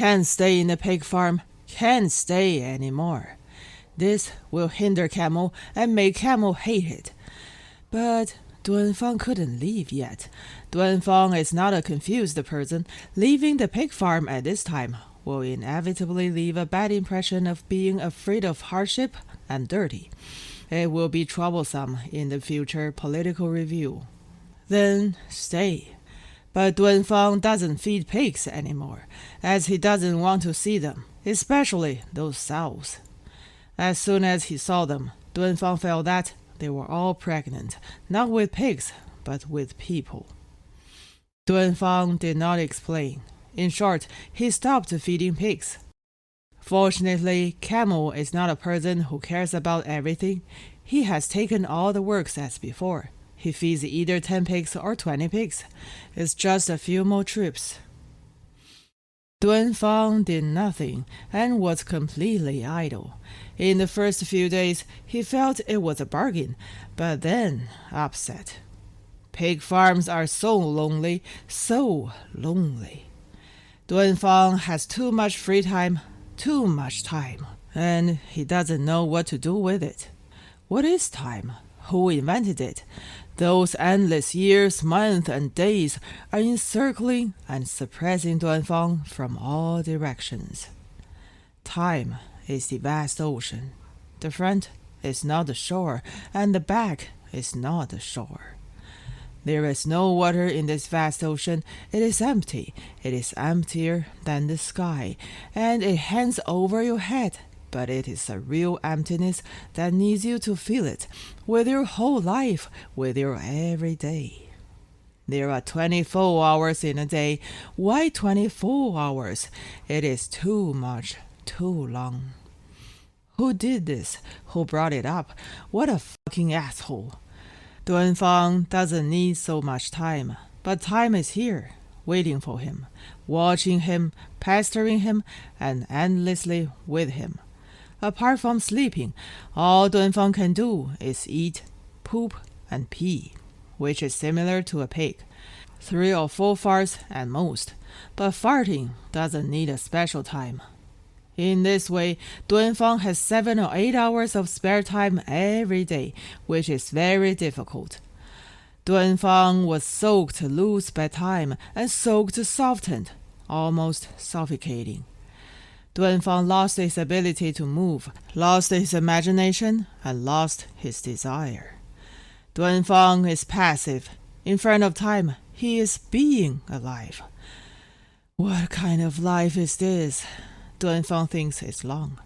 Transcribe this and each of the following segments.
can't stay in the pig farm, can't stay anymore. This will hinder Camel and make Camel hate it. But Duanfang couldn't leave yet. Duanfang is not a confused person. Leaving the pig farm at this time will inevitably leave a bad impression of being afraid of hardship and dirty. It will be troublesome in the future political review. Then stay. But Duanfang doesn't feed pigs anymore, as he doesn't want to see them, especially those sows. As soon as he saw them, Duanfang felt that they were all pregnant, not with pigs, but with people. Duanfang did not explain. In short, he stopped feeding pigs. Fortunately, Camel is not a person who cares about everything. He has taken all the works as before. He feeds either 10 pigs or 20 pigs. It's just a few more trips. Duanfang did nothing and was completely idle. In the first few days, he felt it was a bargain, but then upset. Pig farms are so lonely, so lonely. Duanfang has too much free time, too much time, and he doesn't know what to do with it. What is time? Who invented it? Those endless years, months, and days are encircling and suppressing Duanfang from all directions. Time is the vast ocean. The front is not the shore, and the back is not the shore. There is no water in this vast ocean. It is empty. It is emptier than the sky, and it hangs over your head. But it is a real emptiness that needs you to feel it with your whole life, with your every day. There are 24 hours in a day. Why 24 hours? It is too much, too long. Who did this? Who brought it up? What a fucking asshole. Duanfang doesn't need so much time, but time is here, waiting for him, watching him, pestering him, and endlessly with him. Apart from sleeping, all Duanfang can do is eat, poop, and pee, which is similar to a pig. 3 or 4 farts at most, but farting doesn't need a special time. In this way, Duanfang has 7 or 8 hours of spare time every day, which is very difficult. Duanfang was soaked loose by time and soaked softened, almost suffocating. Duanfang lost his ability to move, lost his imagination, and lost his desire. Duanfang is passive. In front of time, he is being alive. What kind of life is this? Duanfang thinks it's long.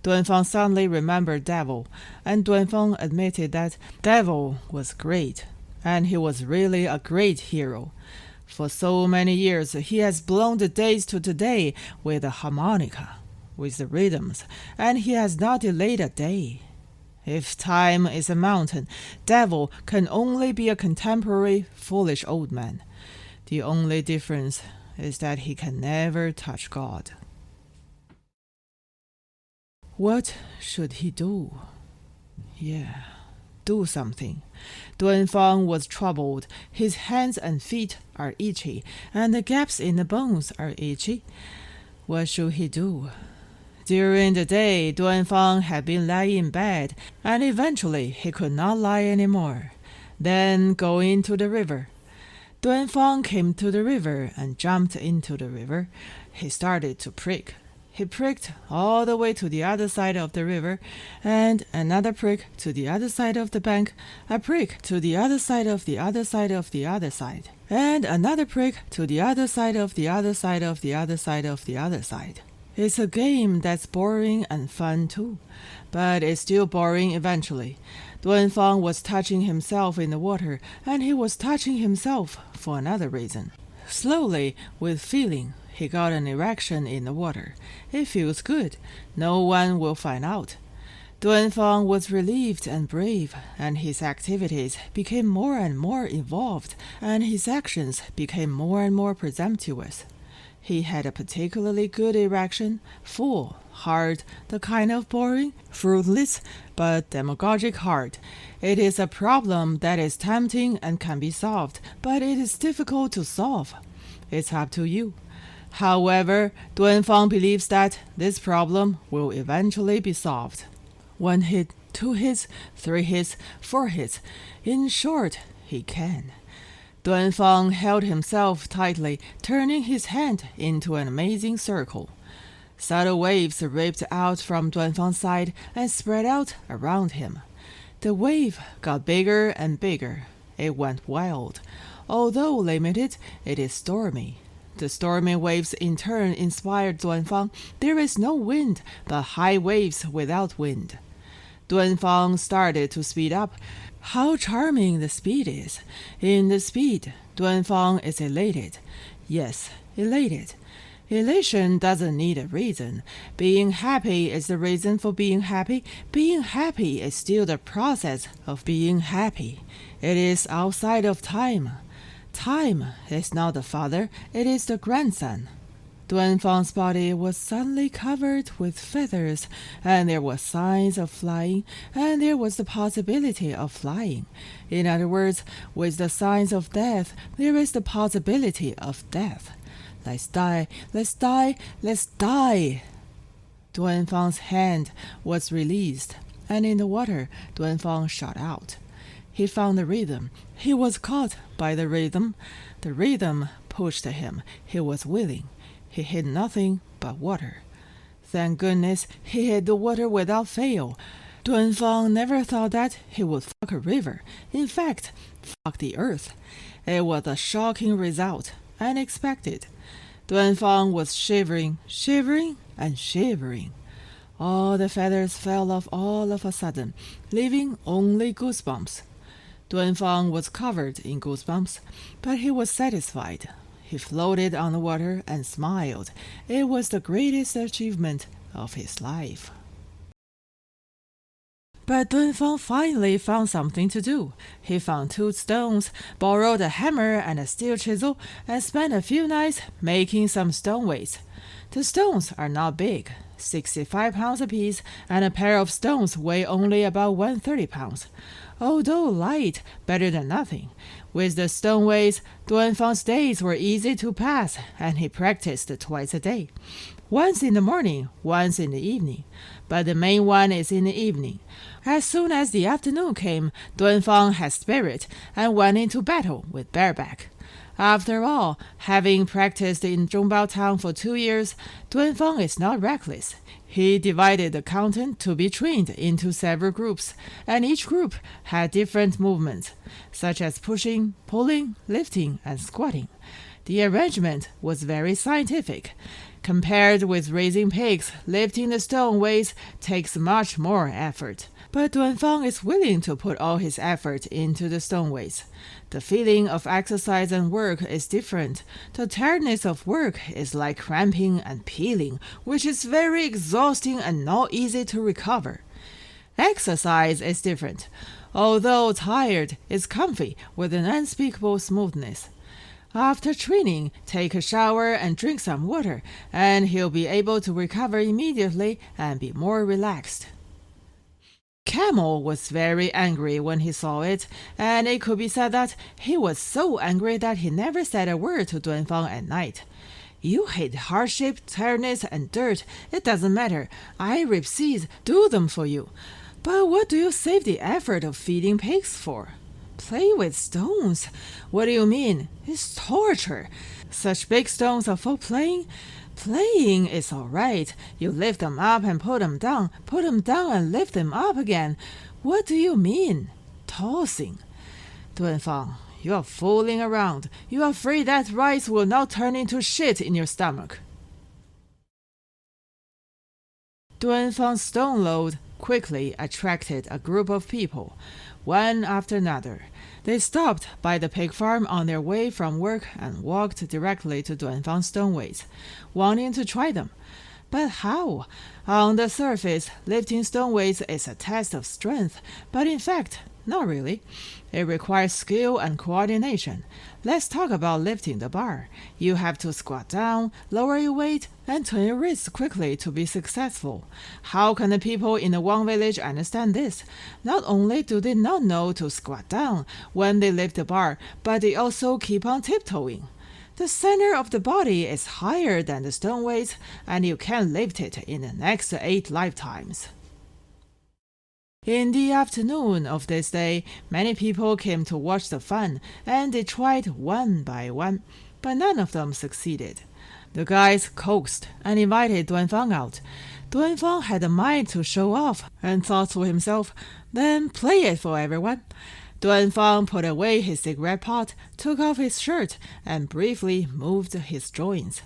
Duanfang suddenly remembered Devil, and Duanfang admitted that Devil was great, and he was really a great hero. For so many years, he has blown the days to today with a harmonica, with the rhythms, and he has not delayed a day. If time is a mountain, Devil can only be a contemporary, foolish old man. The only difference is that he can never touch God. What should he do? Yeah, do something. Duanfang was troubled. His hands and feet are itchy, and the gaps in the bones are itchy. What should he do? During the day, Duanfang had been lying in bed, and eventually he could not lie anymore. Then going to the river. Duanfang came to the river and jumped into the river. He started to prick. He pricked all the way to the other side of the river, and another prick to the other side of the bank, a prick to the other side of the other side of the other side, and another prick to the other side of the other side of the other side of the other side. It's a game that's boring and fun too, but it's still boring eventually. Duanfang was touching himself in the water, and he was touching himself for another reason. Slowly, with feeling, he got an erection in the water. It feels good. No one will find out. Duanfang was relieved and brave, and his activities became more and more involved, and his actions became more and more presumptuous. He had a particularly good erection, full, hard, the kind of boring, fruitless, but demagogic hard. It is a problem that is tempting and can be solved, but it is difficult to solve. It's up to you. However, Duanfang believes that this problem will eventually be solved. 1 hit, 2 hits, 3 hits, 4 hits. In short, he can. Duanfang held himself tightly, turning his hand into an amazing circle. Subtle waves ripped out from Duanfang's side and spread out around him. The wave got bigger and bigger. It went wild. Although limited, it is stormy. The stormy waves in turn inspired Duanfang. There is no wind, but high waves without wind. Duanfang started to speed up. How charming the speed is! In the speed, Duanfang is elated. Yes, elated. Elation doesn't need a reason. Being happy is the reason for being happy. Being happy is still the process of being happy. It is outside of time. Time is not the father, it is the grandson. Duanfang's body was suddenly covered with feathers, and there were signs of flying, and there was the possibility of flying. In other words, with the signs of death, there is the possibility of death. Let's die, let's die, let's die. Duanfang's hand was released, and in the water, Duanfang shot out. He found the rhythm. He was caught by the rhythm. The rhythm pushed him. He was willing. He hit nothing but water. Thank goodness he hit the water without fail. Duanfang never thought that he would fuck a river. In fact, fuck the earth. It was a shocking result, unexpected. Duanfang was shivering, shivering, and shivering. All the feathers fell off all of a sudden, leaving only goosebumps. Duanfang was covered in goosebumps, but he was satisfied. He floated on the water and smiled. It was the greatest achievement of his life. But Duanfang finally found something to do. He found 2 stones, borrowed a hammer and a steel chisel, and spent a few nights making some stone weights. The stones are not big, 65 pounds apiece, and a pair of stones weigh only about 130 pounds. Although light, better than nothing. With the stone weights, Duanfang's days were easy to pass, and he practiced twice a day. Once in the morning, once in the evening. But the main one is in the evening. As soon as the afternoon came, Duanfang had spirit and went into battle with bareback. After all, having practiced in Zhongbao town for 2 years, Duanfang is not reckless. He divided the content to be trained into several groups, and each group had different movements, such as pushing, pulling, lifting, and squatting. The arrangement was very scientific. Compared with raising pigs, lifting the stone weights takes much more effort. But Duanfang is willing to put all his effort into the stone weights. The feeling of exercise and work is different. The tiredness of work is like cramping and peeling, which is very exhausting and not easy to recover. Exercise is different. Although tired, it's comfy with an unspeakable smoothness. After training, take a shower and drink some water, and he'll be able to recover immediately and be more relaxed. Camel was very angry when he saw it, and it could be said that he was so angry that he never said a word to Duanfang at night. You hate hardship, tiredness, and dirt. It doesn't matter. I rip seeds, do them for you. But what do you save the effort of feeding pigs for? Play with stones? What do you mean? It's torture. Such big stones are for playing? Playing is all right. You lift them up and put them down and lift them up again. What do you mean? Tossing. Duanfang, you are fooling around. You are afraid that rice will not turn into shit in your stomach. Duanfang's stone load quickly attracted a group of people, one after another. They stopped by the pig farm on their way from work and walked directly to Duanfang's stone weights, wanting to try them. But how? On the surface, lifting stone weights is a test of strength, but in fact, not really. It requires skill and coordination. Let's talk about lifting the bar. You have to squat down, lower your weight, and turn your wrists quickly to be successful. How can the people in the Wang village understand this? Not only do they not know to squat down when they lift the bar, but they also keep on tiptoeing. The center of the body is higher than the stone weight, and you can lift it in the next 8 lifetimes. In the afternoon of this day, many people came to watch the fun, and they tried one by one, but none of them succeeded. The guys coaxed and invited Duanfang out. Duanfang had a mind to show off and thought to himself, then play it for everyone. Duanfang put away his cigarette pot, took off his shirt, and briefly moved his joints.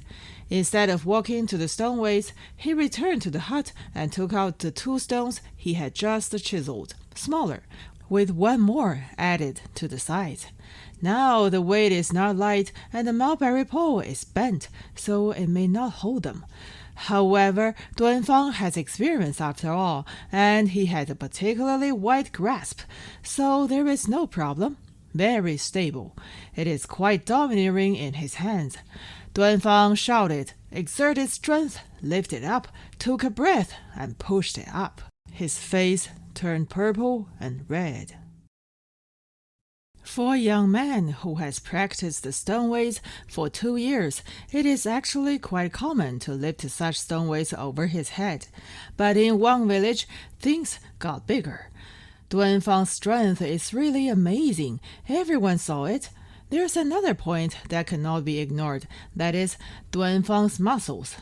Instead of walking to the stone weights, he returned to the hut and took out the 2 stones he had just chiseled, smaller, with 1 more added to the sides. Now the weight is not light and the mulberry pole is bent, so it may not hold them. However, Duanfang has experience after all, and he had a particularly wide grasp, so there is no problem. Very stable. It is quite domineering in his hands. Duanfang shouted, exerted strength, lifted up, took a breath, and pushed it up. His face turned purple and red. For a young man who has practiced the stone weights for 2 years, it is actually quite common to lift such stone weights over his head. But in Wang village, things got bigger. Duanfang's strength is really amazing. Everyone saw it. There's another point that cannot be ignored, that is, Duanfang's muscles.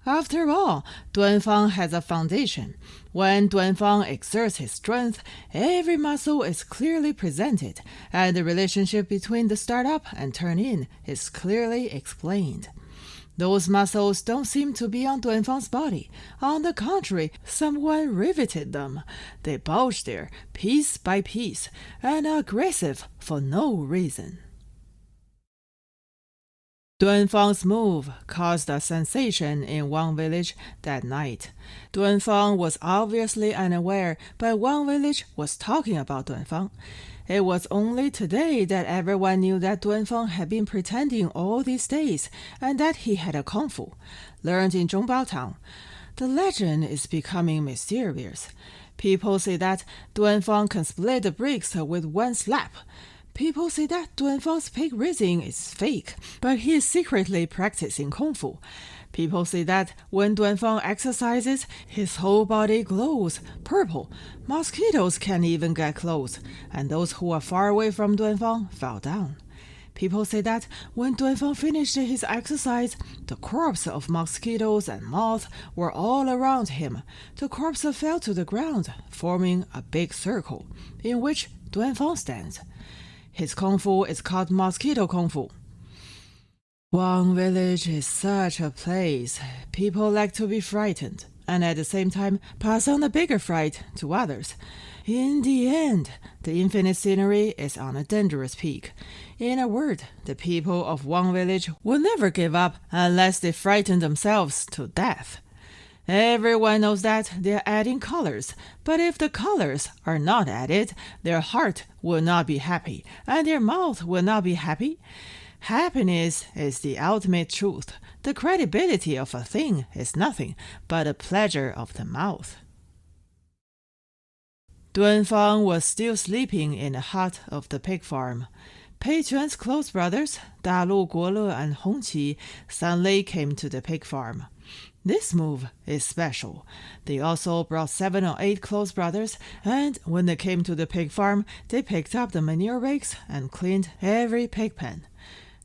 After all, Duanfang has a foundation. When Duanfang exerts his strength, every muscle is clearly presented, and the relationship between the start-up and turn-in is clearly explained. Those muscles don't seem to be on Duanfang's body. On the contrary, someone riveted them. They bulge there, piece by piece, and are aggressive for no reason. Duanfang's move caused a sensation in Wang village that night. Duanfang was obviously unaware, but Wang village was talking about Duanfang. It was only today that everyone knew that Duanfang had been pretending all these days, and that he had a kung fu, learned in Zhongbao town. The legend is becoming mysterious. People say that Duanfang can split the bricks with 1 slap. People say that Duanfang's pig raising is fake, but he is secretly practicing kung fu. People say that when Duanfang exercises, his whole body glows purple. Mosquitoes can't even get close, and those who are far away from Duanfang fell down. People say that when Duanfang finished his exercise, the corpses of mosquitoes and moths were all around him. The corpses fell to the ground, forming a big circle, in which Duanfang stands. His kung fu is called mosquito kung fu. Wang village is such a place. People like to be frightened, and at the same time pass on the bigger fright to others. In the end, the infinite scenery is on a dangerous peak. In a word, the people of Wang village will never give up unless they frighten themselves to death. Everyone knows that they're adding colors, but if the colors are not added, their heart will not be happy, and their mouth will not be happy. Happiness is the ultimate truth. The credibility of a thing is nothing but the pleasure of the mouth. Duanfang was still sleeping in the hut of the pig farm. Pei Quan's close brothers, Dalu, Guole, and Hongqi, suddenly came to the pig farm. This move is special. They also brought 7 or 8 close brothers, and when they came to the pig farm, they picked up the manure rakes and cleaned every pig pen.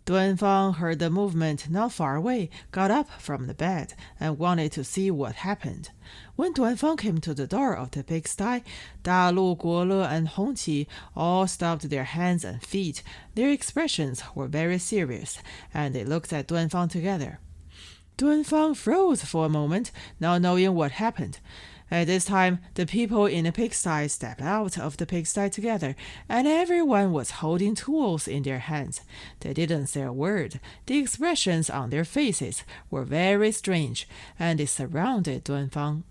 Duanfang heard the movement not far away, got up from the bed, and wanted to see what happened. When Duanfang came to the door of the pigsty, Dalu, Guole, and Hongqi all stopped their hands and feet. Their expressions were very serious, and they looked at Duanfang together. Duanfang froze for a moment, not knowing what happened. At this time, the people in the pigsty stepped out of the pigsty together, and everyone was holding tools in their hands. They didn't say a word. The expressions on their faces were very strange, and they surrounded Duanfang.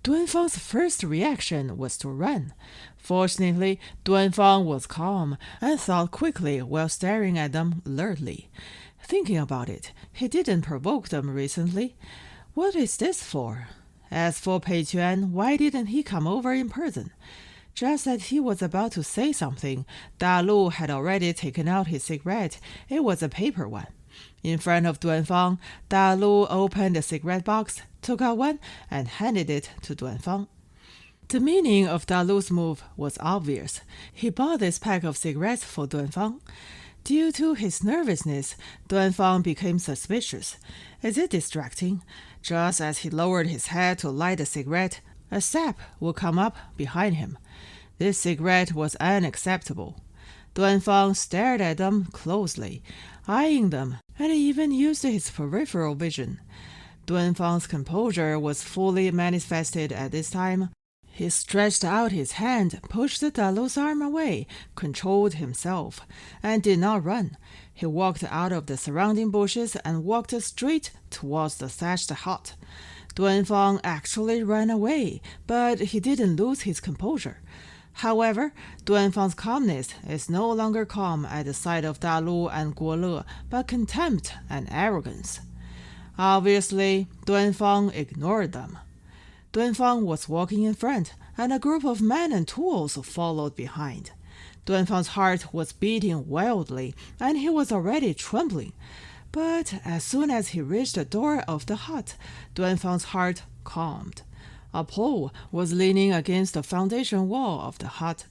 Duanfang's first reaction was to run. Fortunately, Duanfang was calm and thought quickly while staring at them alertly. Thinking about it, he didn't provoke them recently. What is this for? As for Pei Quan, why didn't he come over in person? Just as he was about to say something, Da Lu had already taken out his cigarette. It was a paper one. In front of Duanfang, Da Lu opened the cigarette box, took out one, and handed it to Duanfang. The meaning of Da Lu's move was obvious. He bought this pack of cigarettes for Duanfang. Due to his nervousness, Duanfang became suspicious. Is it distracting? Just as he lowered his head to light a cigarette, a sap would come up behind him. This cigarette was unacceptable. Duanfang stared at them closely, eyeing them, and even used his peripheral vision. Duanfang's composure was fully manifested at this time. He stretched out his hand, pushed Da Lu's arm away, controlled himself, and did not run. He walked out of the surrounding bushes and walked straight towards the thatched hut. Duanfang actually ran away, but he didn't lose his composure. However, Duanfang's calmness is no longer calm at the sight of Da Lu and Guo Le, but contempt and arrogance. Obviously, Duanfang ignored them. Duanfang was walking in front, and a group of men and tools followed behind. Duanfang's heart was beating wildly, and he was already trembling. But as soon as he reached the door of the hut, Duanfang's heart calmed. A pole was leaning against the foundation wall of the hut.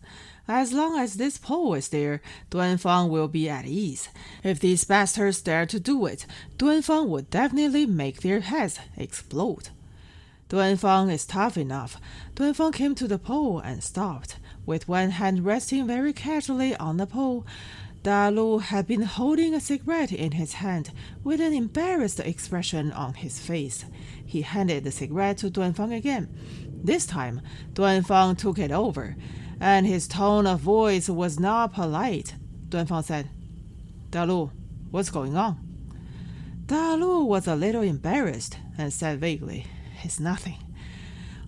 As long as this pole is there, Duanfang will be at ease. If these bastards dare to do it, Duanfang would definitely make their heads explode. Duanfang is tough enough. Duanfang came to the pole and stopped, with one hand resting very casually on the pole. Da Lu had been holding a cigarette in his hand, with an embarrassed expression on his face. He handed the cigarette to Duanfang again. This time, Duanfang took it over, and his tone of voice was not polite. Duanfang said, "Da Lu, what's going on?" Da Lu was a little embarrassed and said vaguely, "It's nothing."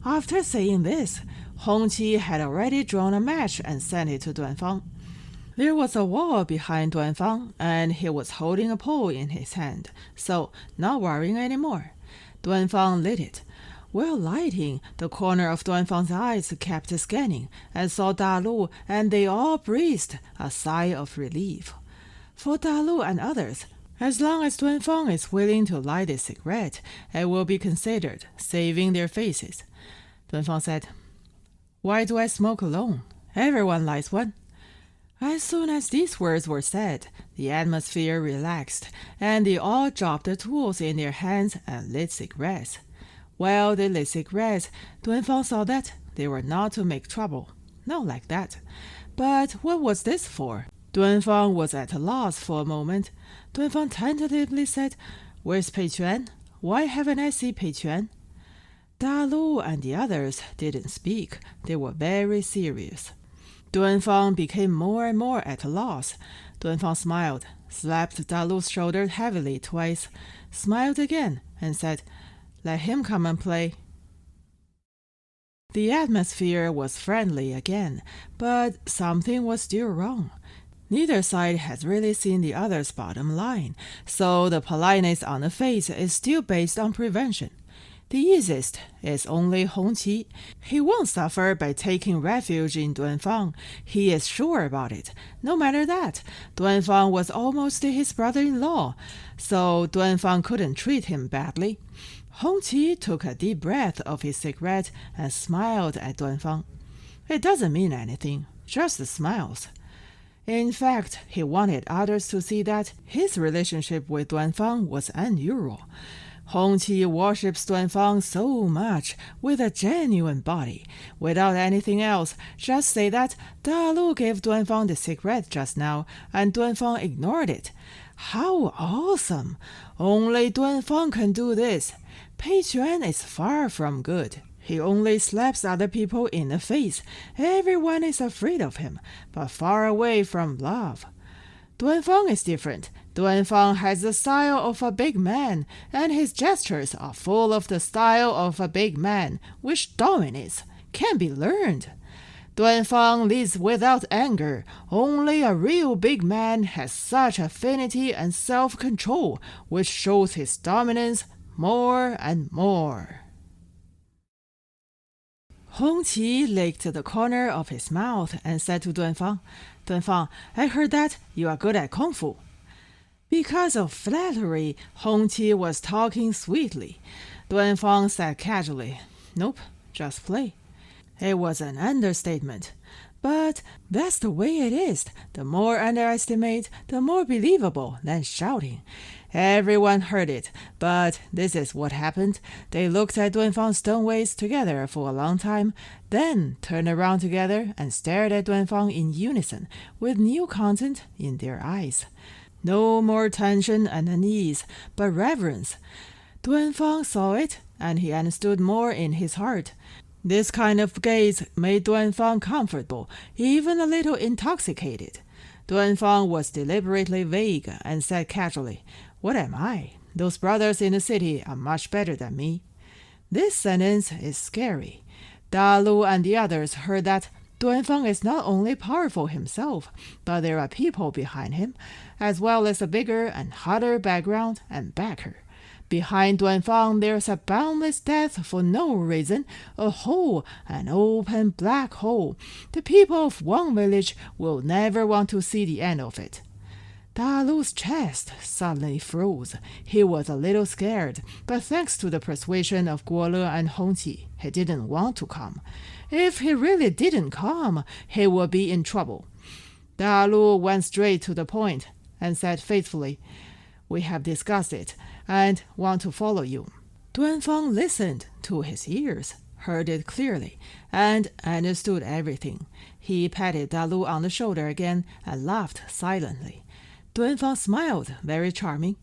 After saying this, Hongqi had already drawn a match and sent it to Duanfang. There was a wall behind Duanfang, and he was holding a pole in his hand, so not worrying anymore. Duanfang lit it. While lighting, the corner of Duanfang's eyes kept scanning and saw Da Lu, and they all breathed a sigh of relief. For Da Lu and others, as long as Duanfang is willing to light a cigarette, it will be considered saving their faces. Duanfang said, "Why do I smoke alone? Everyone lights one." As soon as these words were said, the atmosphere relaxed, and they all dropped the tools in their hands and lit cigarettes. While they lit cigarettes, Duanfang saw that they were not to make trouble. Not like that. But what was this for? Duanfang was at a loss for a moment. Duanfang tentatively said, "Where's Pei Quan? Why haven't I seen Pei Quan?" Da Lu and the others didn't speak. They were very serious. Duanfang became more and more at a loss. Duanfang smiled, slapped Da Lu's shoulder heavily twice, smiled again, and said, "Let him come and play." The atmosphere was friendly again, but something was still wrong. Neither side has really seen the other's bottom line, so the politeness on the face is still based on prevention. The easiest is only Hongqi. He won't suffer by taking refuge in Duanfang. He is sure about it. No matter that, Duanfang was almost his brother-in-law, so Duanfang couldn't treat him badly. Hongqi took a deep breath of his cigarette and smiled at Duanfang. It doesn't mean anything, just smiles. In fact, he wanted others to see that his relationship with Duanfang was unusual. Hongqi worships Duanfang so much with a genuine body. Without anything else, just say that Da Lu gave Duanfang the cigarette just now, and Duanfang ignored it. How awesome! Only Duanfang can do this. Pei Quan is far from good. He only slaps other people in the face. Everyone is afraid of him, but far away from love. Duanfang is different. Duanfang has the style of a big man, and his gestures are full of the style of a big man, which dominates, can be learned. Duanfang leads without anger. Only a real big man has such affinity and self-control, which shows his dominance more and more. Hongqi licked the corner of his mouth and said to Duanfang, Duanfang, I heard that you are good at Kung Fu. Because of flattery, Hongqi was talking sweetly. Duanfang said casually, Nope, just play. It was an understatement. But that's the way it is. The more underestimate, the more believable than shouting. Everyone heard it, but this is what happened. They looked at Duanfang's stone ways together for a long time, then turned around together and stared at Duanfang in unison, with new content in their eyes. No more tension and unease, but reverence. Duanfang saw it, and he understood more in his heart. This kind of gaze made Duanfang comfortable, even a little intoxicated. Duanfang was deliberately vague and said casually, What am I? Those brothers in the city are much better than me. This sentence is scary. Dalu and the others heard that Duanfang is not only powerful himself, but there are people behind him, as well as a bigger and hotter background and backer. Behind Duanfang there's a boundless depth for no reason, a hole, an open black hole. The people of one village will never want to see the end of it. Dalu's chest suddenly froze. He was a little scared, but thanks to the persuasion of Guole and Hongqi, he didn't want to come. If he really didn't come, he would be in trouble. Dalu went straight to the point and said faithfully, We have discussed it, and want to follow you. Duanfang listened to his ears, heard it clearly, and understood everything. He patted Dalu on the shoulder again and laughed silently. Duanfang smiled, very charming.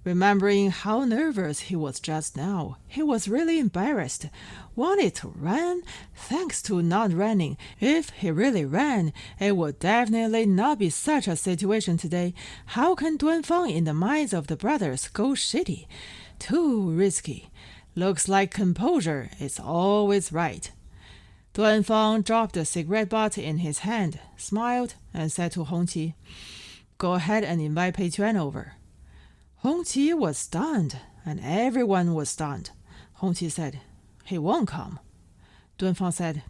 Remembering how nervous he was just now, he was really embarrassed. Wanted to run? Thanks to not running. If he really ran, it would definitely not be such a situation today. How can Duanfang in the minds of the brothers go shitty? Too risky. Looks like composure is always right. Duanfang dropped the cigarette butt in his hand, smiled, and said to Hongqi, Go ahead and invite Pei Quan over. Hongqi was stunned, and everyone was stunned. Hongqi said, He won't come. Duanfang said,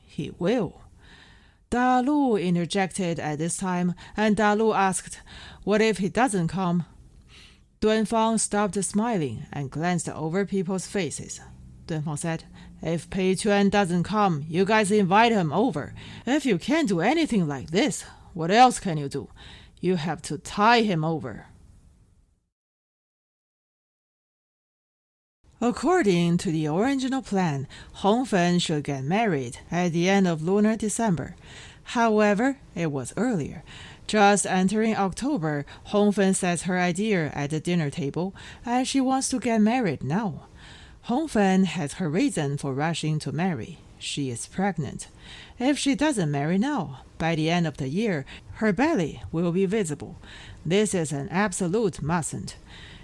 He will. Dalu interjected at this time, and Dalu asked, What if he doesn't come? Duanfang stopped smiling and glanced over people's faces. Duanfang said, If Pei Quan doesn't come, you guys invite him over. If you can't do anything like this, what else can you do? You have to tie him over. According to the original plan, Hongfen should get married at the end of lunar December. However, it was earlier. Just entering October, Hongfen says her idea at the dinner table, and she wants to get married now. Hongfen has her reason for rushing to marry. She is pregnant. If she doesn't marry now, by the end of the year, her belly will be visible. This is an absolute mustn't.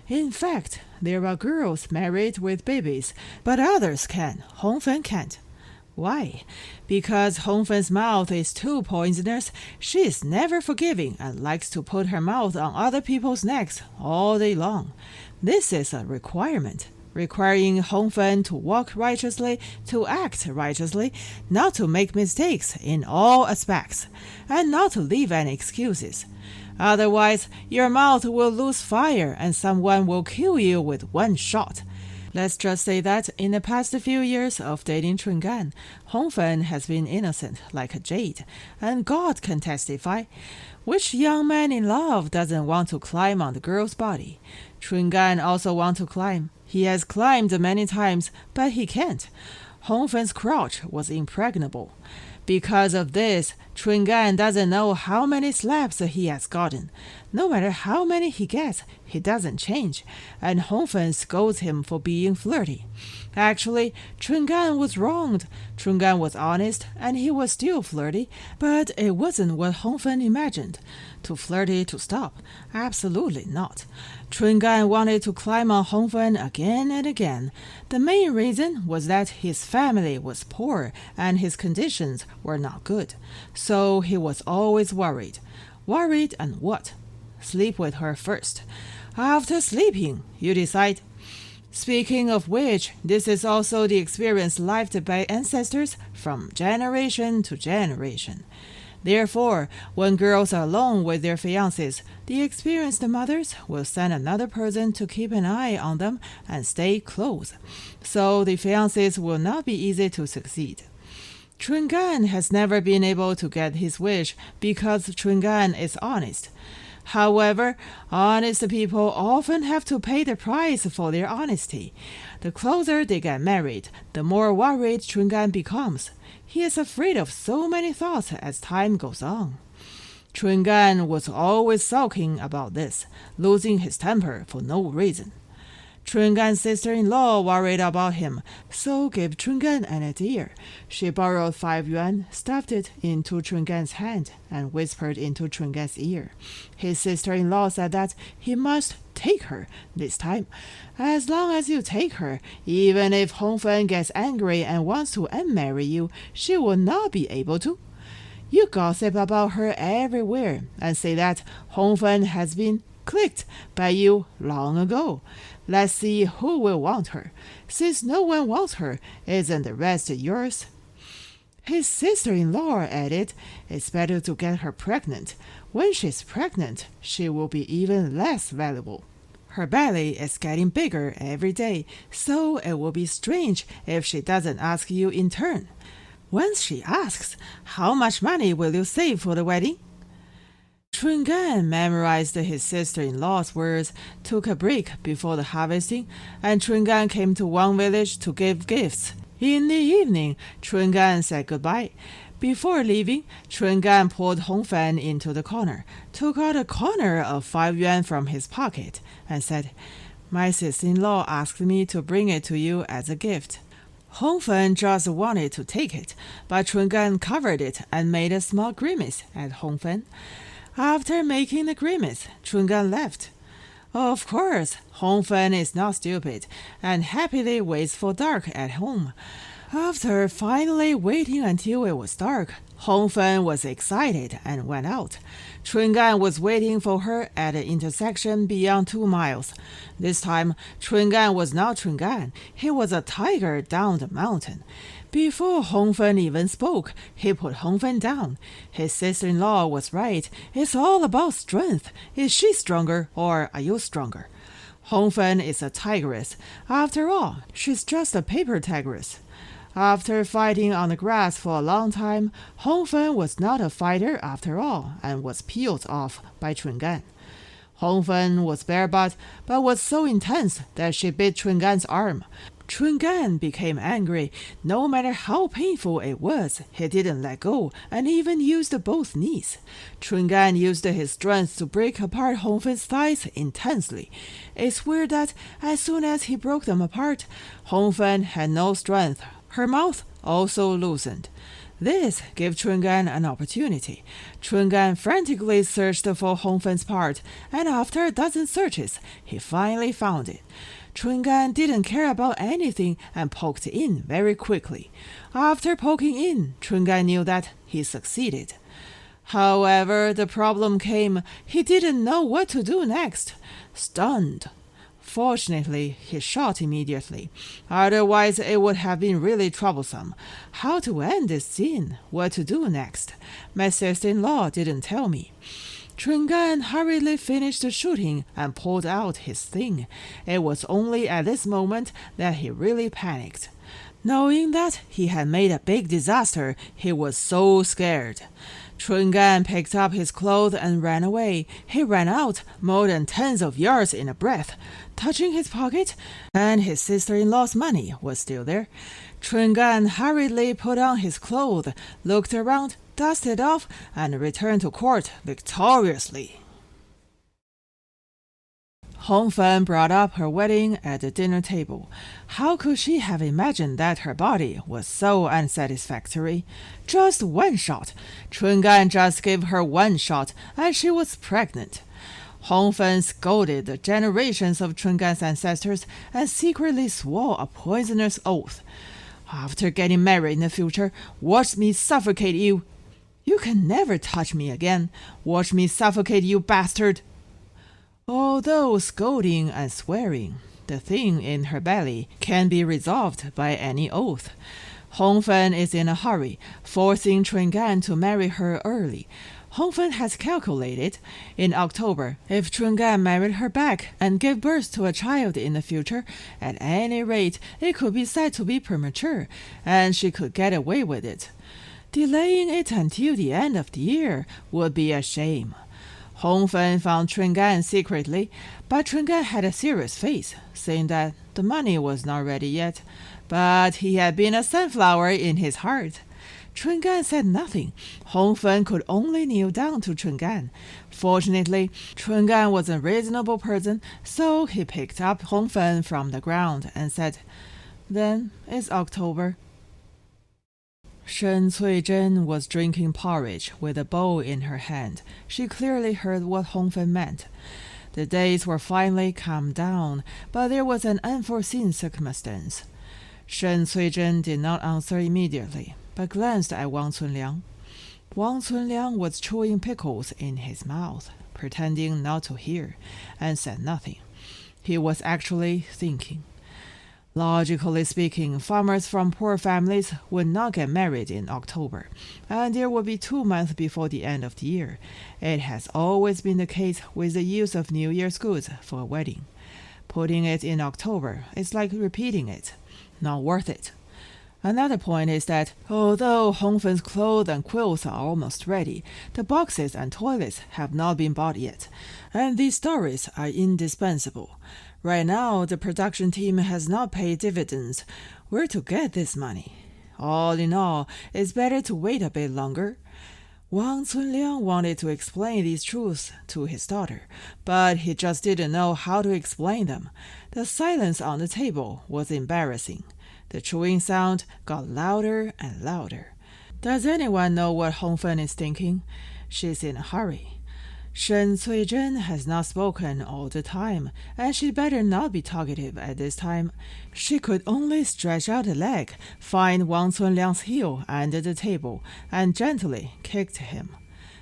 In fact, there are girls married with babies, but others can. Hongfen can't. Why? Because Hongfen's mouth is too poisonous. She is never forgiving and likes to put her mouth on other people's necks all day long. This is a requirement, requiring Hongfen to walk righteously, to act righteously, not to make mistakes in all aspects, and not to leave any excuses. Otherwise, your mouth will lose fire and someone will kill you with one shot. Let's just say that in the past few years of dating Chungan, Hongfen has been innocent like a jade, and God can testify. Which young man in love doesn't want to climb on the girl's body? Chungan also wants to climb. He has climbed many times, but he can't. Hongfen's crotch was impregnable. Because of this, Chungan doesn't know how many slaps he has gotten. No matter how many he gets, he doesn't change, and Hongfen scolds him for being flirty. Actually, Chungan was wronged. Chungan was honest, and he was still flirty, but it wasn't what Hongfen imagined. Too flirty to stop? Absolutely not. Chungan wanted to climb on Hongfen again and again. The main reason was that his family was poor and his conditions were not good. So he was always worried. Worried and what? Sleep with her first. After sleeping, you decide. Speaking of which, this is also the experience lived by ancestors from generation to generation. Therefore, when girls are alone with their fiancés, the experienced mothers will send another person to keep an eye on them and stay close, so the fiancés will not be easy to succeed. Chungan has never been able to get his wish because Chungan is honest. However, honest people often have to pay the price for their honesty. The closer they get married, the more worried Chungan becomes. He is afraid of so many thoughts as time goes on. Chungan was always sulking about this, losing his temper for no reason. Chungan's sister-in-law worried about him, so gave Chungan an idea. She borrowed 5 yuan, stuffed it into Chungan's hand, and whispered into Chungan's ear. His sister-in-law said that he must take her this time. As long as you take her, even if Hongfen gets angry and wants to unmarry you, she will not be able to. You gossip about her everywhere and say that Hongfen has been clicked by you long ago. Let's see who will want her. Since no one wants her, isn't the rest yours? His sister-in-law added, it's better to get her pregnant. When she's pregnant, she will be even less valuable. Her belly is getting bigger every day, so it will be strange if she doesn't ask you in turn. Once she asks, how much money will you save for the wedding? Chungan memorized his sister-in-law's words, took a break before the harvesting, and Chungan came to one village to give gifts. In the evening, Chungan said goodbye. Before leaving, Chungan pulled Hongfen into the corner, took out a corner of 5 yuan from his pocket, and said, my sister-in-law asked me to bring it to you as a gift. Hongfen just wanted to take it, but Chungan covered it and made a small grimace at Hongfen. After making the grimace, Chungan left. Of course, Hongfen is not stupid and happily waits for dark at home. After finally waiting until it was dark, Hongfen was excited and went out. Chungan was waiting for her at an intersection beyond 2 miles. This time, Chungan was not Chungan. He was a tiger down the mountain. Before Hongfen even spoke, he put Hongfen down. His sister-in-law was right. It's all about strength. Is she stronger or are you stronger? Hongfen is a tigress. After all, she's just a paper tigress. After fighting on the grass for a long time, Hongfen was not a fighter after all and was peeled off by Chungan. Hongfen was barebutt, but was so intense that she bit Chungan's arm. Chungan became angry. No matter how painful it was, he didn't let go and even used both knees. Chungan used his strength to break apart Hongfen's thighs intensely. It's weird that as soon as he broke them apart, Hongfen had no strength. Her mouth also loosened. This gave Chungan an opportunity. Chungan frantically searched for Hongfen's part, and after a dozen searches, he finally found it. Chungan didn't care about anything and poked in very quickly. After poking in, Chungan knew that he succeeded. However, the problem came. He didn't know what to do next. Stunned. Fortunately, he shot immediately. Otherwise, it would have been really troublesome. How to end this scene? What to do next? My sister-in-law didn't tell me. Chungan hurriedly finished shooting and pulled out his thing. It was only at this moment that he really panicked. Knowing that he had made a big disaster, he was so scared. Chungan picked up his clothes and ran away. He ran out more than tens of yards in a breath, touching his pocket, and his sister-in-law's money was still there. Chungan hurriedly put on his clothes, looked around, dusted off, and returned to court victoriously. Hongfen brought up her wedding at the dinner table. How could she have imagined that her body was so unsatisfactory? Just 1 shot. Chungan just gave her 1 shot, and she was pregnant. Hongfen scolded the generations of Chungan's ancestors and secretly swore a poisonous oath. After getting married in the future, watch me suffocate you. You can never touch me again. Watch me suffocate you, bastard. Although scolding and swearing, The thing in her belly can be resolved by any oath. Hongfen is in a hurry, forcing Chungan to marry her early. Hongfen has calculated, in October, if Chungan married her back and gave birth to a child in the future, at any rate it could be said to be premature, and she could get away with it. Delaying it until the end of the year would be a shame. Hongfen found Chungan secretly, but Chungan had a serious face, saying that the money was not ready yet, but he had been a sunflower in his heart. Chungan said nothing. Hongfen could only kneel down to Chungan. Fortunately, Chungan was a reasonable person, so he picked up Hongfen from the ground and said, "Then it's October." Shen Cuizhen was drinking porridge with a bowl in her hand. She clearly heard what Hongfen meant. The days were finally calmed down, but there was an unforeseen circumstance. Shen Cuizhen did not answer immediately, but glanced at Wang Cunliang. Wang Cunliang was chewing pickles in his mouth, pretending not to hear, and said nothing. He was actually thinking. Logically speaking, farmers from poor families would not get married in October, and there would be 2 months before the end of the year. It has always been the case with the use of New Year's goods for a wedding. Putting it in October is like repeating it. Not worth it. Another point is that, although Hongfen's clothes and quilts are almost ready, the boxes and toilets have not been bought yet, and these stories are indispensable. Right now, the production team has not paid dividends. Where to get this money? All in all, it's better to wait a bit longer. Wang Cunliang wanted to explain these truths to his daughter, but he just didn't know how to explain them. The silence on the table was embarrassing. The chewing sound got louder and louder. Does anyone know what Hongfen is thinking? She's in a hurry. Shen Cuizhen has not spoken all the time, and she'd better not be talkative at this time. She could only stretch out a leg, find Wang Cunliang's heel under the table, and gently kicked him.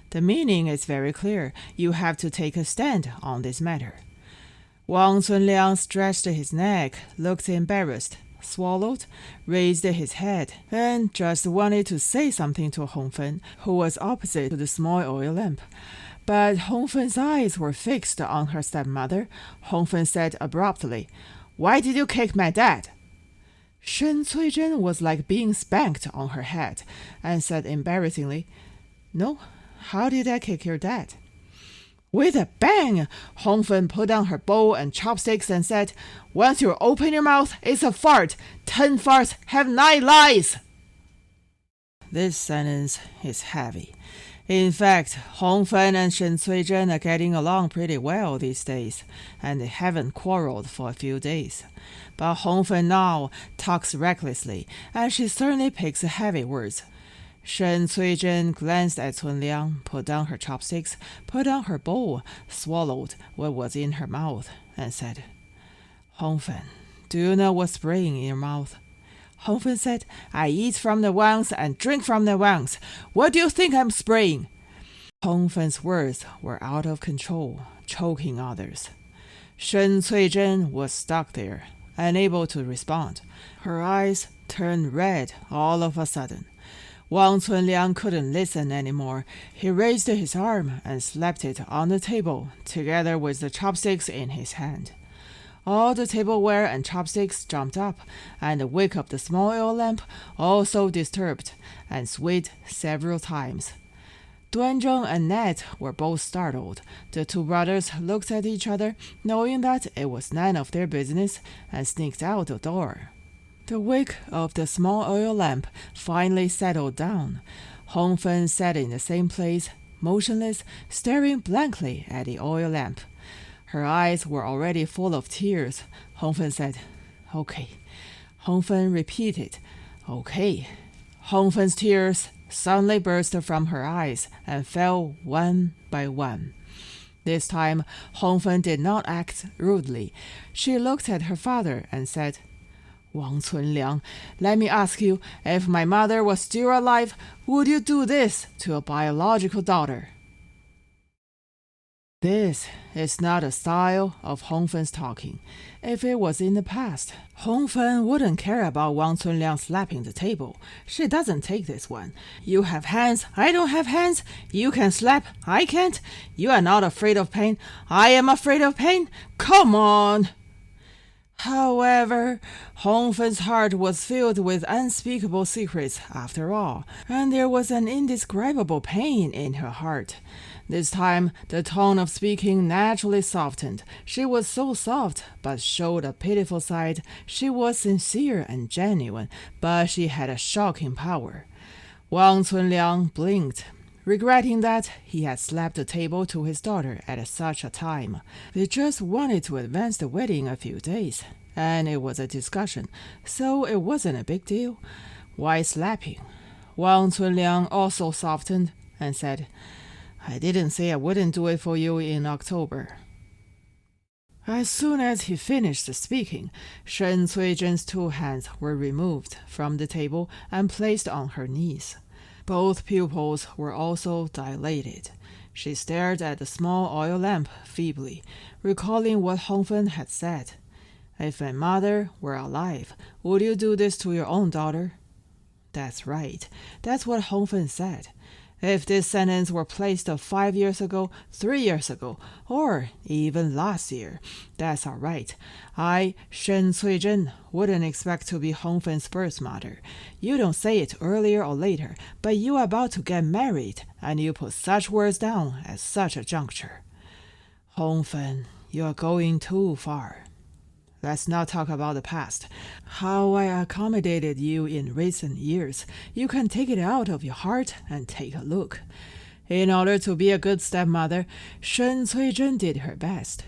The meaning is very clear. You have to take a stand on this matter. Wang Cunliang stretched his neck, looked embarrassed, swallowed, raised his head, and just wanted to say something to Hongfen, who was opposite to the small oil lamp. But Hongfen's eyes were fixed on her stepmother. Hongfen said abruptly, "Why did you kick my dad?" Shen Cuizhen was like being spanked on her head, and said embarrassingly, "No, how did I kick your dad?" With a bang, Hongfen put down her bowl and chopsticks and said, "Once you open your mouth, it's a fart. 10 farts have 9 lies." This sentence is heavy. In fact, Hongfen and Shen Cuizhen are getting along pretty well these days, and they haven't quarreled for a few days. But Hongfen now talks recklessly, and she certainly picks heavy words. Shen Cuizhen glanced at Cunliang, put down her chopsticks, put down her bowl, swallowed what was in her mouth, and said, "Hongfen, do you know what's spraying in your mouth?" Hongfen said, "I eat from the wangs and drink from the wangs. What do you think I'm spraying?" Hongfen's words were out of control, choking others. Shen Cuizhen was stuck there, unable to respond. Her eyes turned red all of a sudden. Wang Cunliang couldn't listen anymore. He raised his arm and slapped it on the table, together with the chopsticks in his hand. All the tableware and chopsticks jumped up, and the wick of the small oil lamp also disturbed and swayed several times. Duanfang and Ned were both startled. The 2 brothers looked at each other, knowing that it was none of their business, and sneaked out the door. The wick of the small oil lamp finally settled down. Hongfen sat in the same place, motionless, staring blankly at the oil lamp. Her eyes were already full of tears. Hongfen said, "Okay." Hongfen repeated, "Okay." Hongfen's tears suddenly burst from her eyes and fell one by one. This time, Hongfen did not act rudely. She looked at her father and said, "Wang Cunliang, let me ask you, if my mother was still alive, would you do this to a biological daughter?" This is not a style of Hongfen's talking. If it was in the past, Hongfen wouldn't care about Wang Cunliang slapping the table. She doesn't take this one. You have hands, I don't have hands. You can slap, I can't. You are not afraid of pain, I am afraid of pain. Come on! However, Hongfen's heart was filled with unspeakable secrets after all, and there was an indescribable pain in her heart. This time, the tone of speaking naturally softened. She was so soft, but showed a pitiful side. She was sincere and genuine, but she had a shocking power. Wang Cunliang blinked, regretting that he had slapped the table to his daughter at such a time. They just wanted to advance the wedding a few days, and it was a discussion, so it wasn't a big deal. Why slapping? Wang Cunliang also softened and said, I didn't say I wouldn't do it for you in October. As soon as he finished speaking, Shen Cuizhen's 2 hands were removed from the table and placed on her knees. Both pupils were also dilated. She stared at the small oil lamp feebly, recalling what Hongfen had said. If my mother were alive, would you do this to your own daughter? That's right. That's what Hongfen said. If this sentence were placed 5 years ago, 3 years ago, or even last year, that's all right. I, Shen Cuizhen, wouldn't expect to be Hongfen's birth mother. You don't say it earlier or later, but you are about to get married, and you put such words down at such a juncture. Hongfen, you are going too far. Let's not talk about the past. How I accommodated you in recent years. You can take it out of your heart and take a look. In order to be a good stepmother, Shen Cuizhen did her best.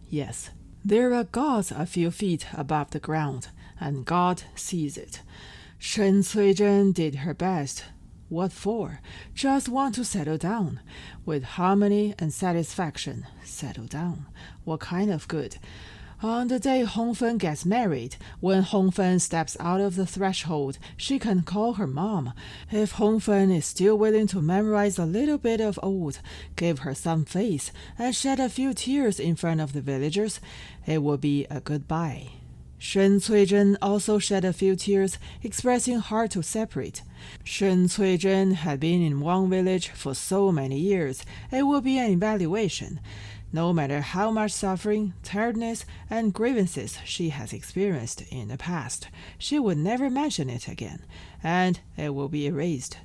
Yes, there are gods a few feet above the ground, and God sees it. Shen Cuizhen did her best. What for? Just want to settle down. With harmony and satisfaction, settle down. What kind of good? On the day Hongfen gets married, when Hongfen steps out of the threshold, she can call her mom. If Hongfen is still willing to memorize a little bit of old, give her some face, and shed a few tears in front of the villagers, it will be a goodbye. Shen Cuizhen also shed a few tears, expressing hard to separate. Shen Cuizhen had been in one village for so many years, it will be an evaluation. No matter how much suffering, tiredness, and grievances she has experienced in the past, she would never mention it again, and it will be erased.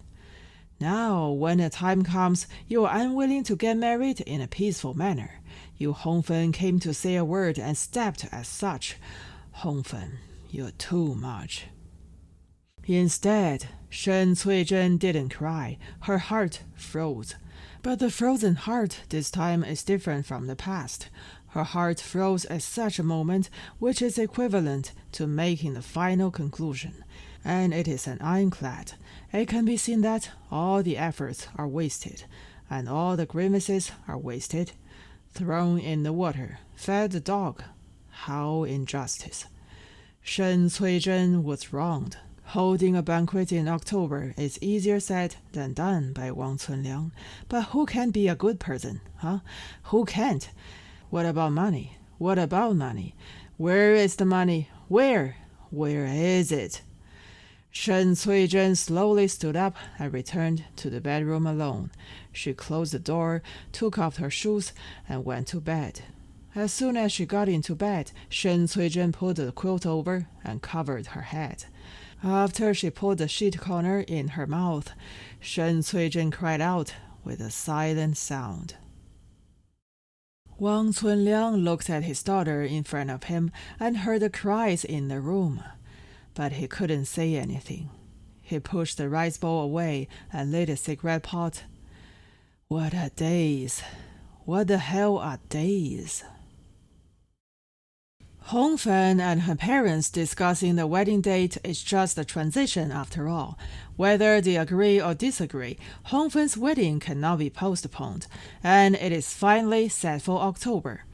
Now, when the time comes, you are unwilling to get married in a peaceful manner. You Hongfen came to say a word and stepped as such. Hongfen, you're too much. Instead, Shen Cuizhen didn't cry. Her heart froze. But the frozen heart this time is different from the past. Her heart froze at such a moment, which is equivalent to making the final conclusion. And it is an ironclad. It can be seen that all the efforts are wasted, and all the grimaces are wasted. Thrown in the water, fed the dog. How injustice. Shen Cuizhen was wronged. Holding a banquet in October is easier said than done by Wang Cunliang. But who can be a good person, huh? Who can't? What about money? What about money? Where is the money? Where? Where is it? Shen Cuizhen slowly stood up and returned to the bedroom alone. She closed the door, took off her shoes, and went to bed. As soon as she got into bed, Shen Cuizhen pulled the quilt over and covered her head. After she put the sheet corner in her mouth, Shen Cuizhen cried out with a silent sound. Wang Cunliang looked at his daughter in front of him and heard the cries in the room, but he couldn't say anything. He pushed the rice bowl away and lit a cigarette pot. What are days? What the hell are days? Hongfen and her parents discussing the wedding date is just a transition after all. Whether they agree or disagree, Hongfen's wedding cannot be postponed, and it is finally set for October.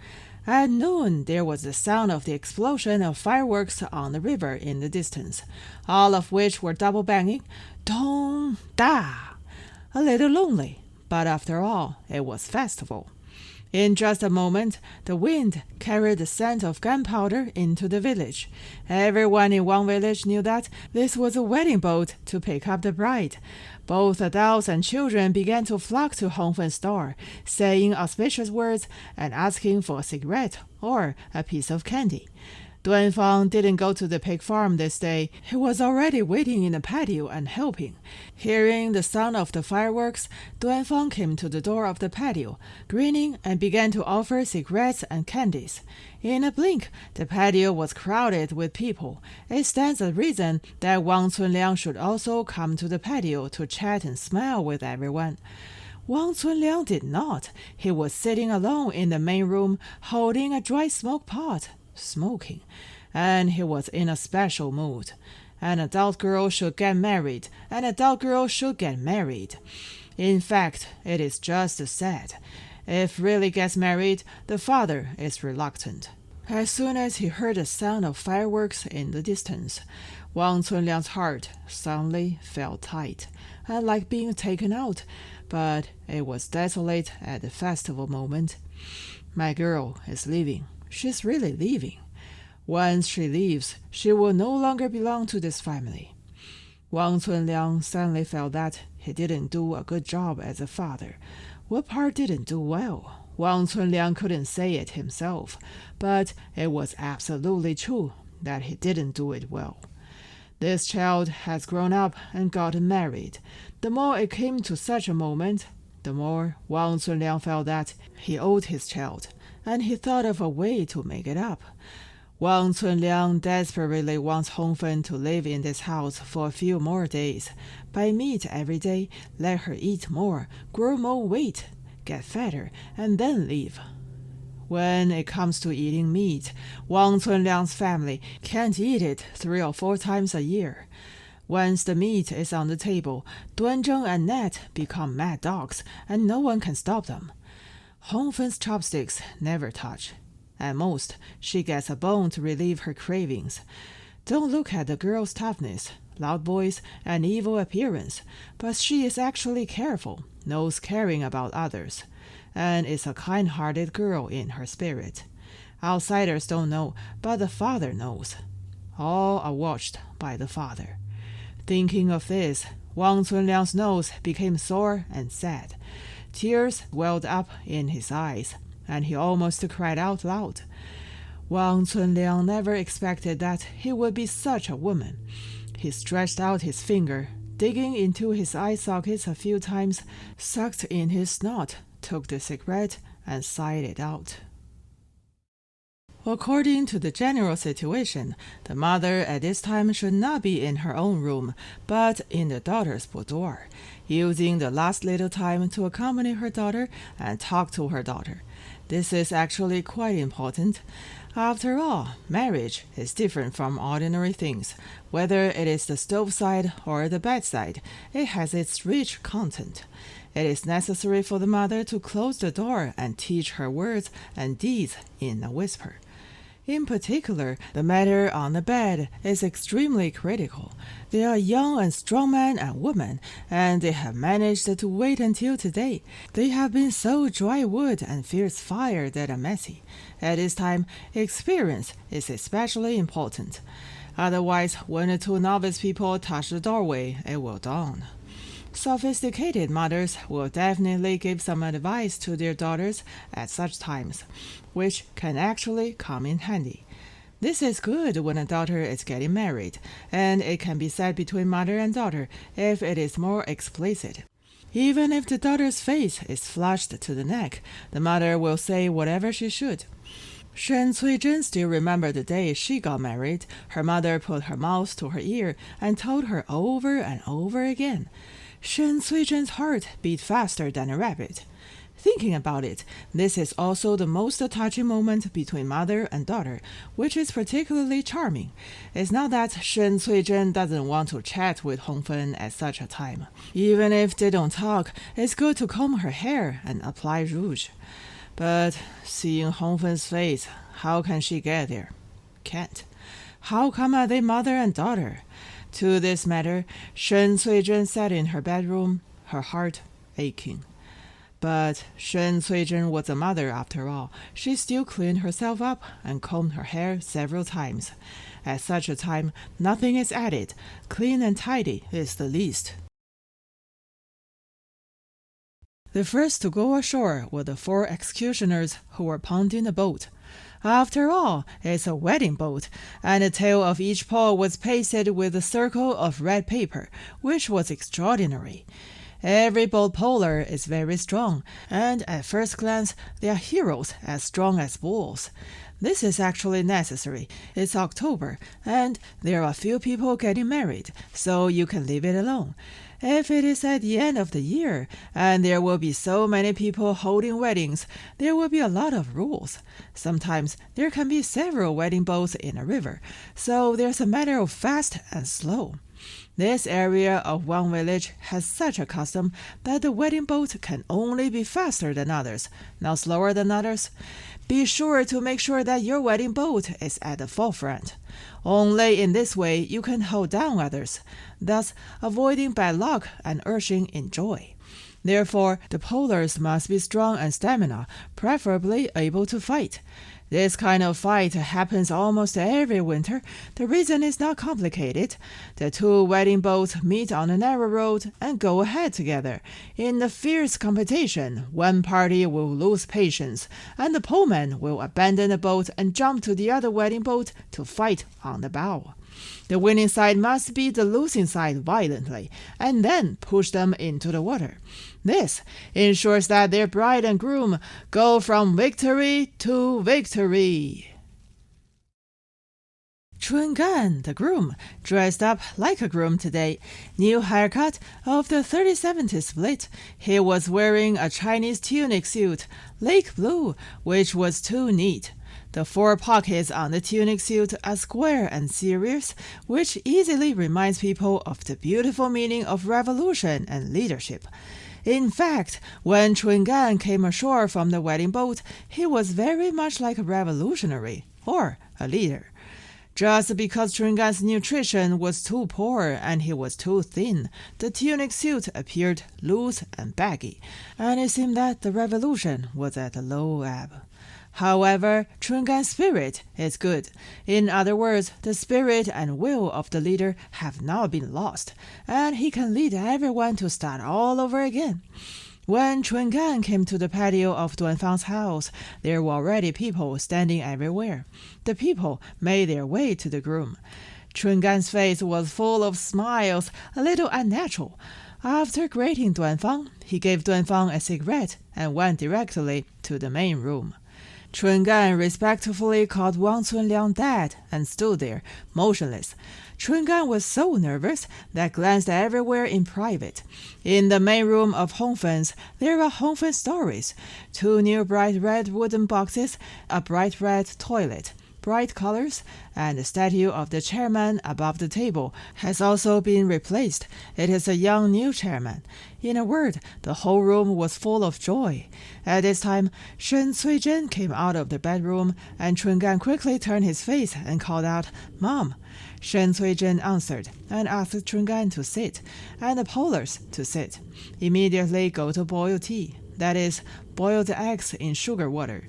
At noon, there was the sound of the explosion of fireworks on the river in the distance, all of which were double banging, dong, da. A little lonely, but after all, it was festival. In just a moment, the wind carried the scent of gunpowder into the village. Everyone in one village knew that this was a wedding boat to pick up the bride. Both adults and children began to flock to Hongfen's store, saying auspicious words and asking for a cigarette or a piece of candy. Duanfang didn't go to the pig farm this day. He was already waiting in the patio and helping. Hearing the sound of the fireworks, Duanfang came to the door of the patio, grinning, and began to offer cigarettes and candies. In a blink, the patio was crowded with people. It stands to reason that Wang Cunliang should also come to the patio to chat and smile with everyone. Wang Cunliang did not. He was sitting alone in the main room, holding a dry smoke pot, smoking, and he was in a special mood. An adult girl should get married. An adult girl should get married. In fact, it is just said. If really gets married, the father is reluctant. As soon as he heard the sound of fireworks in the distance, Wang Cunliang's heart suddenly felt tight and like being taken out, but it was desolate at the festival moment. My girl is leaving. She's really leaving. Once she leaves, she will no longer belong to this family. Wang Cunliang suddenly felt that he didn't do a good job as a father. What part didn't do well? Wang Cunliang couldn't say it himself, but it was absolutely true that he didn't do it well. This child has grown up and gotten married. The more it came to such a moment, the more Wang Cunliang felt that he owed his child, and he thought of a way to make it up. Wang Cunliang desperately wants Hongfen to live in this house for a few more days. Buy meat every day, let her eat more, grow more weight, get fatter, and then leave. When it comes to eating meat, Wang Cunliang's family can't eat it 3 or 4 times a year. Once the meat is on the table, Duanzheng and Nat become mad dogs, and no one can stop them. Hongfen's chopsticks never touch. At most, she gets a bone to relieve her cravings. Don't look at the girl's toughness, loud voice, and evil appearance, but she is actually careful, knows caring about others, and is a kind-hearted girl in her spirit. Outsiders don't know, but the father knows. All are watched by the father. Thinking of this, Wang Cunliang's nose became sore and sad. Tears welled up in his eyes, and he almost cried out loud. Wang Cunliang never expected that he would be such a woman. He stretched out his finger, digging into his eye sockets a few times, sucked in his snot, took the cigarette, and sighed it out. According to the general situation, the mother at this time should not be in her own room, but in the daughter's boudoir, using the last little time to accompany her daughter and talk to her daughter. This is actually quite important. After all, marriage is different from ordinary things. Whether it is the stove side or the bedside, it has its rich content. It is necessary for the mother to close the door and teach her words and deeds in a whisper. In particular, the matter on the bed is extremely critical. They are young and strong men and women, and they have managed to wait until today. They have been so dry wood and fierce fire that are messy. At this time, experience is especially important. Otherwise, when the 2 novice people touch the doorway, it will dawn. Sophisticated mothers will definitely give some advice to their daughters at such times, which can actually come in handy. This is good when a daughter is getting married, and it can be said between mother and daughter if it is more explicit. Even if the daughter's face is flushed to the neck, the mother will say whatever she should. Shen Cuizhen still remembered the day she got married. Her mother put her mouth to her ear and told her over and over again. Shen Cuizhen's heart beat faster than a rabbit. Thinking about it, this is also the most touching moment between mother and daughter, which is particularly charming. It's not that Shen Cuizhen doesn't want to chat with Hongfen at such a time. Even if they don't talk, it's good to comb her hair and apply rouge. But seeing Hongfen's face, how can she get there? Can't. How come are they mother and daughter? To this matter, Shen Cuizhen sat in her bedroom, her heart aching. But Shen Cuizhen was a mother after all. She still cleaned herself up and combed her hair several times. At such a time, nothing is added. Clean and tidy is the least. The first to go ashore were the 4 executioners who were pounding the boat. After all, it's a wedding boat, and the tail of each pole was pasted with a circle of red paper, which was extraordinary. Every boat puller is very strong, and at first glance they are heroes as strong as bulls. This is actually necessary. It's October, and there are few people getting married, so you can leave it alone. If it is at the end of the year, and there will be so many people holding weddings, there will be a lot of rules. Sometimes there can be several wedding boats in a river, so there's a matter of fast and slow. This area of one village has such a custom that the wedding boat can only be faster than others, not slower than others. Be sure to make sure that your wedding boat is at the forefront. Only in this way you can hold down others, thus avoiding bad luck and ushering in joy. Therefore, the pullers must be strong and stamina, preferably able to fight. This kind of fight happens almost every winter. The reason is not complicated. The 2 wedding boats meet on a narrow road and go ahead together. In the fierce competition, one party will lose patience, and the poleman will abandon the boat and jump to the other wedding boat to fight on the bow. The winning side must beat the losing side violently, and then push them into the water. This ensures that their bride and groom go from victory to victory. Chungan, the groom, dressed up like a groom today. New haircut of the 30-70 split. He was wearing a Chinese tunic suit, lake blue, which was too neat. The 4 pockets on the tunic suit are square and serious, which easily reminds people of the beautiful meaning of revolution and leadership. In fact, when Chungan came ashore from the wedding boat, he was very much like a revolutionary, or a leader. Just because Chungan's nutrition was too poor and he was too thin, the tunic suit appeared loose and baggy, and it seemed that the revolution was at a low ebb. However, Chungan's spirit is good. In other words, the spirit and will of the leader have not been lost, and he can lead everyone to start all over again. When Chungan came to the patio of Duanfang's house, there were already people standing everywhere. The people made their way to the groom. Chungan's face was full of smiles, a little unnatural. After greeting Duanfang, he gave Duanfang a cigarette and went directly to the main room. Chungan respectfully called Wang Cunliang dad and stood there, motionless. Chungan was so nervous that glanced everywhere in private. In the main room of Hongfen's, there are Hongfen stories: 2 new bright red wooden boxes, a bright red toilet, bright colors, and the statue of the chairman above the table has also been replaced. It is a young new chairman. In a word, the whole room was full of joy. At this time, Shen Cuizhen came out of the bedroom, and Chungan quickly turned his face and called out, "Mom." Shen Cuizhen answered and asked Chungan to sit, and the pullers to sit. Immediately go to boil tea, that is, boiled eggs in sugar water,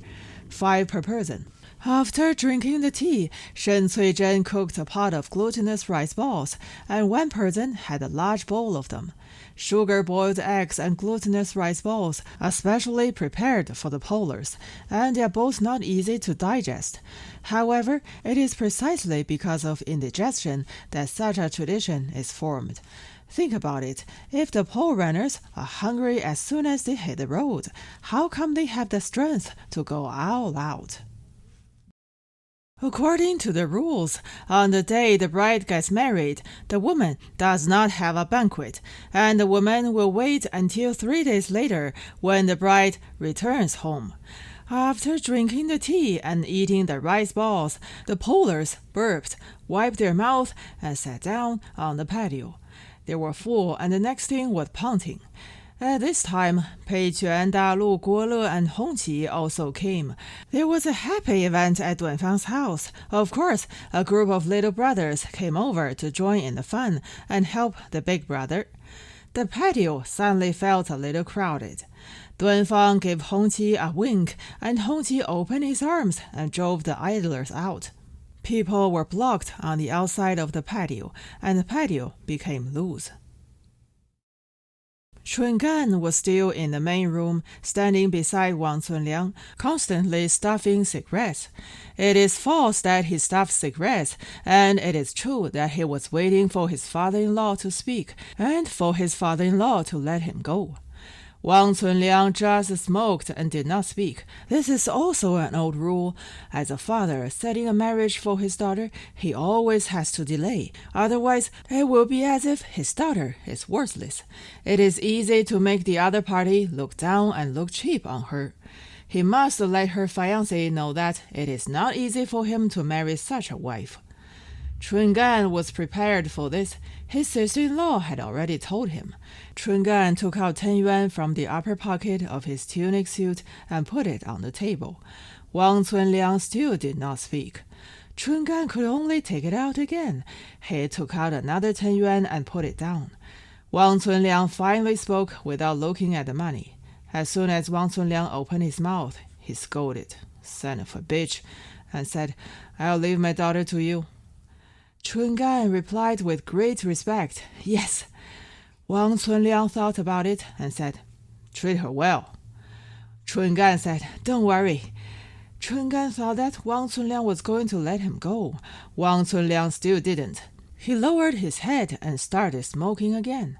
5 per person. After drinking the tea, Shen Cuizhen cooked a pot of glutinous rice balls, and one person had a large bowl of them. Sugar-boiled eggs and glutinous rice balls are specially prepared for the pullers, and they are both not easy to digest. However, it is precisely because of indigestion that such a tradition is formed. Think about it. If the pole runners are hungry as soon as they hit the road, how come they have the strength to go all out? According to the rules, on the day the bride gets married, the woman does not have a banquet, and the woman will wait until 3 days later when the bride returns home. After drinking the tea and eating the rice balls, the pullers burped, wiped their mouth, and sat down on the patio. They were full, and the next thing was pounding. At this time, Pei Quan, Da Lu, Guo Le, and Hong Qi also came. There was a happy event at Duanfang's house. Of course, a group of little brothers came over to join in the fun and help the big brother. The patio suddenly felt a little crowded. Duanfang gave Hongqi a wink, and Hongqi opened his arms and drove the idlers out. People were blocked on the outside of the patio, and the patio became loose. Chungan was still in the main room, standing beside Wang Cunliang, constantly stuffing cigarettes. It is false that he stuffed cigarettes, and it is true that he was waiting for his father-in-law to speak, and for his father-in-law to let him go. Wang Cunliang just smoked and did not speak. This is also an old rule. As a father setting a marriage for his daughter, he always has to delay. Otherwise, it will be as if his daughter is worthless. It is easy to make the other party look down and look cheap on her. He must let her fiancé know that it is not easy for him to marry such a wife. Chungan was prepared for this. His sister-in-law had already told him. Chungan took out 10 yuan from the upper pocket of his tunic suit and put it on the table. Wang Cunliang still did not speak. Chungan could only take it out again. He took out another 10 yuan and put it down. Wang Cunliang finally spoke without looking at the money. As soon as Wang Cunliang opened his mouth, he scolded, "Son of a bitch," and said, "I'll leave my daughter to you." Chungan replied with great respect, "Yes." Wang Cunliang thought about it and said, "Treat her well." Chungan said, "Don't worry." Chungan thought that Wang Cunliang was going to let him go. Wang Cunliang still didn't. He lowered his head and started smoking again.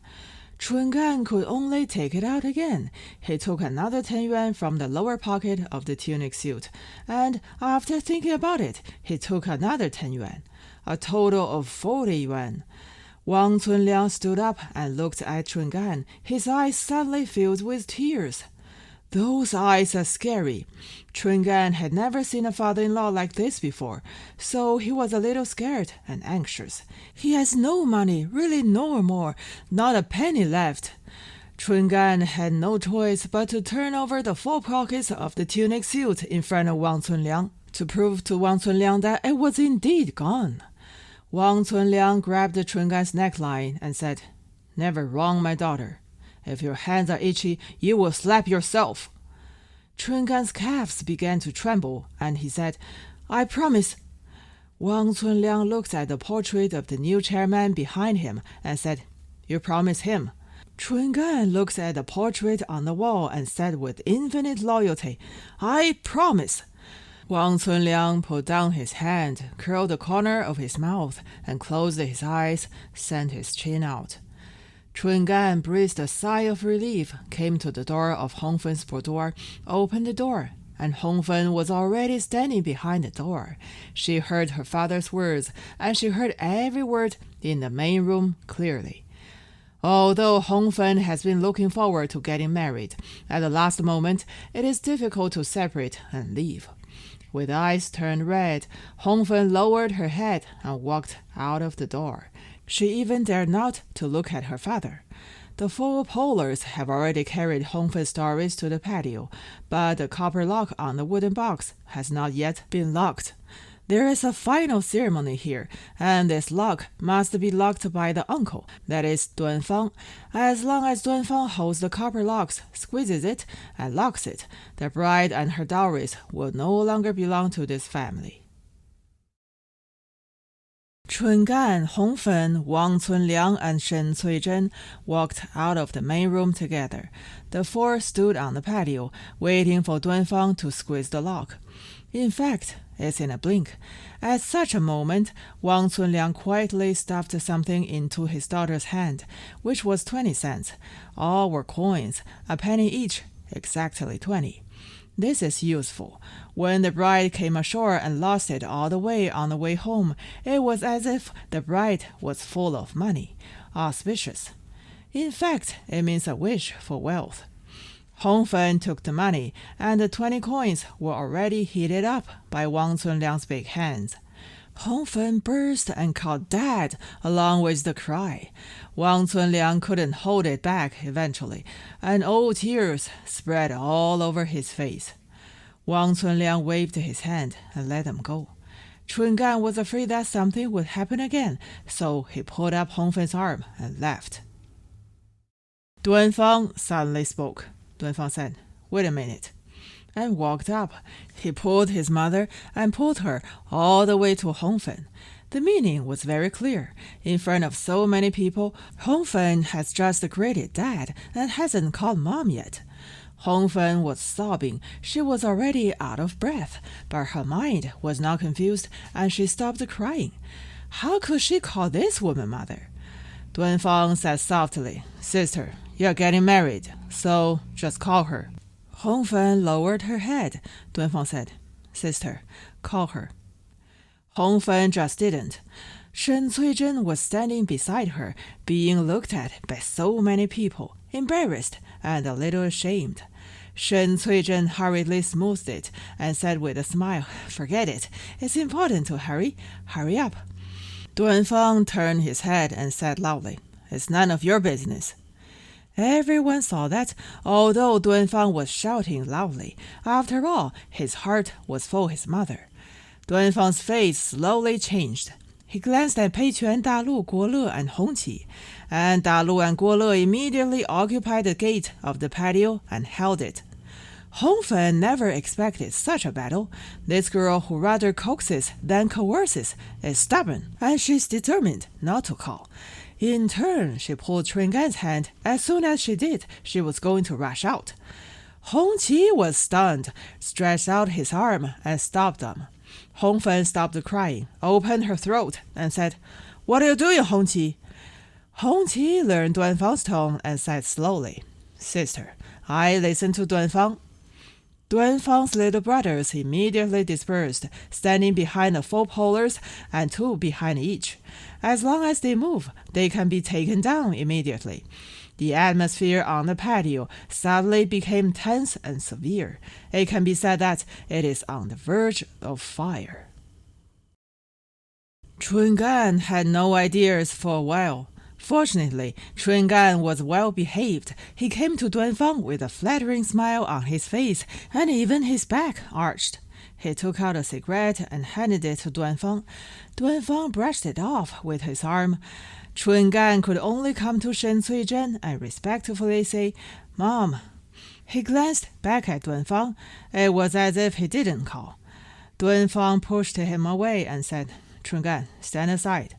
Chungan could only take it out again. He took another 10 yuan from the lower pocket of the tunic suit, and after thinking about it, he took another 10 yuan, a total of 40 yuan. Wang Cunliang stood up and looked at Chungan. His eyes suddenly filled with tears. Those eyes are scary. Chungan had never seen a father-in-law like this before, so he was a little scared and anxious. He has no money, really no more, not a penny left. Chungan had no choice but to turn over the 4 pockets of the tunic suit in front of Wang Cunliang to prove to Wang Cunliang that it was indeed gone. Wang Cunliang grabbed Chungan's neckline and said, "Never wrong my daughter. If your hands are itchy, you will slap yourself." Chungan's calves began to tremble, and he said, "I promise." Wang Cunliang looked at the portrait of the new chairman behind him and said, "You promise him." Chungan looked at the portrait on the wall and said with infinite loyalty, "I promise." Wang Cunliang put down his hand, curled the corner of his mouth, and closed his eyes, sent his chin out. Chungan breathed a sigh of relief, came to the door of Hongfen's boudoir, opened the door, and Hongfen was already standing behind the door. She heard her father's words, and she heard every word in the main room clearly. Although Hongfen has been looking forward to getting married, at the last moment it is difficult to separate and leave. With eyes turned red, Hongfen lowered her head and walked out of the door. She even dared not to look at her father. The 4 polars have already carried Hongfen's stories to the patio, but the copper lock on the wooden box has not yet been locked. There is a final ceremony here, and this lock must be locked by the uncle, that is Duanfang. As long as Duanfang holds the copper locks, squeezes it, and locks it, the bride and her dowries will no longer belong to this family. Chungan, Hongfen, Wang Cunliang, and Shen Cuizhen walked out of the main room together. The 4 stood on the patio, waiting for Duanfang to squeeze the lock. In fact, it's in a blink. At such a moment, Wang Cunliang quietly stuffed something into his daughter's hand, which was 20 cents. All were coins, a penny each, exactly 20. This is useful. When the bride came ashore and lost it all the way on the way home, it was as if the bride was full of money, auspicious. In fact, it means a wish for wealth. Hongfen took the money, and the 20 coins were already heated up by Wang Cunliang's big hands. Hongfen burst and called "Dad" along with the cry. Wang Cunliang couldn't hold it back eventually, and old tears spread all over his face. Wang Cunliang waved his hand and let them go. Chungan was afraid that something would happen again, so he pulled up Hongfen's arm and left. Duanfang suddenly spoke. Duanfang said, Wait a minute," and walked up. He pulled his mother and pulled her all the way to Hongfen. The meaning was very clear. In front of so many people, Hongfen has just greeted Dad and hasn't called Mom yet. Hongfen was sobbing. She was already out of breath, but her mind was not confused, and she stopped crying. How could she call this woman mother? Duanfang said softly, "Sister, you're getting married, so just call her." Hongfen lowered her head. Duanfang said, "Sister, call her." Hongfen just didn't. Shen Cuizhen was standing beside her, being looked at by so many people, embarrassed and a little ashamed. Shen Cuizhen hurriedly smoothed it and said with a smile, "Forget it. It's important to hurry. Hurry up." Duanfang turned his head and said loudly, "It's none of your business." Everyone saw that, although Duanfang was shouting loudly. After all, his heart was for his mother. Duanfang's face slowly changed. He glanced at Pei Quan, Dalu, Guole, and Hongqi, and Dalu and Guole immediately occupied the gate of the patio and held it. Hongfen never expected such a battle. This girl who rather coaxes than coerces is stubborn, and she's determined not to call. In turn, she pulled Chungan's hand. As soon as she did, she was going to rush out. Hongqi was stunned, stretched out his arm, and stopped them. Hongfen stopped crying, opened her throat, and said, "What are you doing, Hongqi?" Hongqi learned Duanfang's tone and said slowly, "Sister, I listened to Duanfang." Duanfang's little brothers immediately dispersed, standing behind the 4 polars and 2 behind each. As long as they move, they can be taken down immediately. The atmosphere on the patio suddenly became tense and severe. It can be said that it is on the verge of fire. Chungan had no ideas for a while. Fortunately, Chungan was well behaved. He came to Duanfang with a flattering smile on his face, and even his back arched. He took out a cigarette and handed it to Duanfang. Duanfang brushed it off with his arm. Chungan could only come to Shen Cuizhen and respectfully say, "Mom." He glanced back at Duanfang. It was as if he didn't call. Duanfang pushed him away and said, "Chungan, stand aside."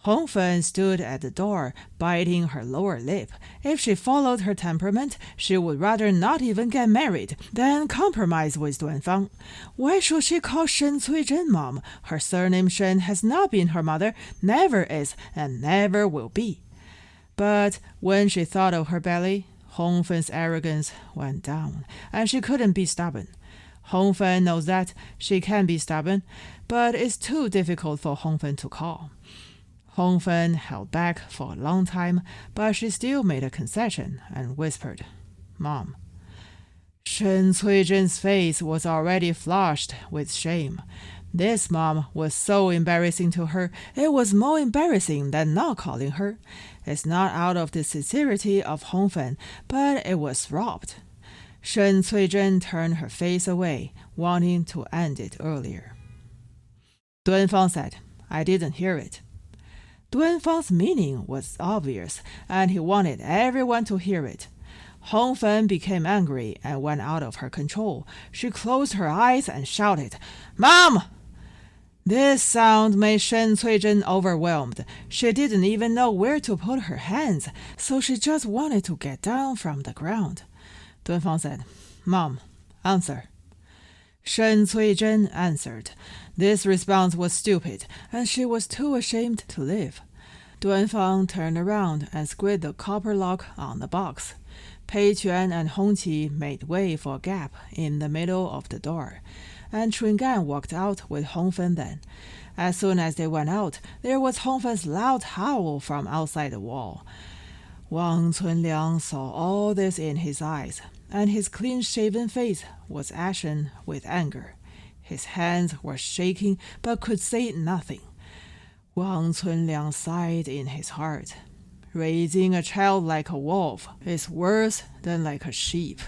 Hongfen stood at the door, biting her lower lip. If she followed her temperament, she would rather not even get married than compromise with Duanfang. Why should she call Shen Cuizhen Mom? Her surname Shen has not been her mother, never is, and never will be. But when she thought of her belly, Hongfen's arrogance went down, and she couldn't be stubborn. Hongfen knows that she can be stubborn, but it's too difficult for Hongfen to call. Hongfen held back for a long time, but she still made a concession and whispered, "Mom." Shen Cuizhen's face was already flushed with shame. This mom was so embarrassing to her, it was more embarrassing than not calling her. It's not out of the sincerity of Hongfen, but it was robbed. Shen Cuizhen turned her face away, wanting to end it earlier. Duanfang said, "I didn't hear it." Duanfang's meaning was obvious, and he wanted everyone to hear it. Hongfen became angry and went out of her control. She closed her eyes and shouted, "Mom!" This sound made Shen Cuizhen overwhelmed. She didn't even know where to put her hands, so she just wanted to get down from the ground. Duanfang said, "Mom, answer." Shen Cuizhen answered. This response was stupid, and she was too ashamed to live. Duanfang turned around and squeezed the copper lock on the box. Pei Quan and Hongqi made way for a gap in the middle of the door, and Chungan walked out with Hongfen then. As soon as they went out, there was Hongfen's loud howl from outside the wall. Wang Cunliang saw all this in his eyes, and his clean-shaven face was ashen with anger. His hands were shaking but could say nothing. Wang Cunliang sighed in his heart. Raising a child like a wolf is worse than like a sheep.